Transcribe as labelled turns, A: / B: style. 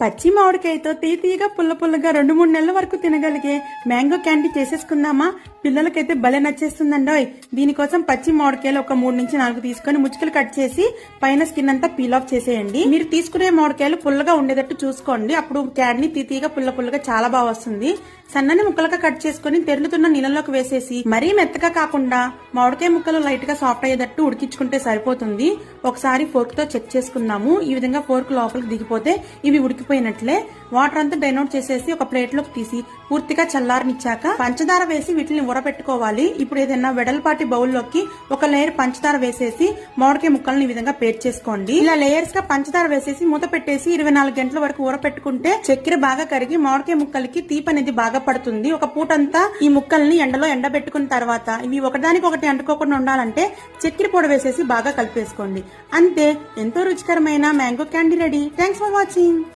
A: పచ్చి మామిడికాయతో తీయగా పుల్ల పుల్లగా 2-3 నెలల వరకు తినగలిగే మ్యాంగో క్యాండీ చేసేసుకుందామా? పిల్లలకైతే భలే నచ్చేస్తుందండోయ్. దీనికోసం పచ్చి మామిడికాయలు ఒక 3-4 తీసుకొని ముచ్చుకలు కట్ చేసి పైన స్కిన్ అంతా పీల్ ఆఫ్ చేసేయండి. మీరు తీసుకునే మామిడికాయలు పుల్లగా ఉండేటట్టు చూసుకోండి. అప్పుడు క్యాండీ తీయగా పుల్ల పుల్లగా చాలా బాగా వస్తుంది. సన్నని ముక్కలుగా కట్ చేసుకుని తెరులుతున్న నీళ్ళలోకి వేసేసి మరీ మెత్తగా కాకుండా మామిడికాయ ముక్కలు లైట్ గా సాఫ్ట్ అయ్యేటట్టు ఉడికించుకుంటే సరిపోతుంది. ఒకసారి ఫోర్క్ తో చెక్ చేసుకుందాము. ఈ విధంగా ఫోర్క్ లోపలికి దిగిపోతే ఇవి ఉడికిపోయినట్లే. వాటర్ అంతా డ్రైన్ అవుట్ చేసేసి ఒక ప్లేట్ లోకి తీసి పూర్తిగా చల్లారనిచ్చాక పంచదార వేసి వీటిని ఉరపెట్టుకోవాలి. ఇప్పుడు ఏదైనా వెడల్పాటి బౌల్లోకి ఒక లేయర్ పంచదార వేసేసి మామిడికాయ ముక్కలను ఈ విధంగా పేస్ట్ చేసుకోండి. ఇలా లేయర్స్ గా పంచదార వేసేసి మూత పెట్టేసి 24 గంటల వరకు ఊరపెట్టుకుంటే చక్కెర బాగా కరిగి మామిడికాయ ముక్కలకి తీపి అనేది బాగా పడుతుంది. ఒక పూటంతా ఈ ముక్కల్ని ఎండలో ఎండబెట్టుకున్న తర్వాత ఇవి ఒకదానికొకటి అంటుకోకుండా ఉండాలంటే చక్కెర పొడి వేసేసి బాగా కలిపేసుకోండి. అంతే, ఎంతో రుచికరమైన mango candy ready. Thanks for watching.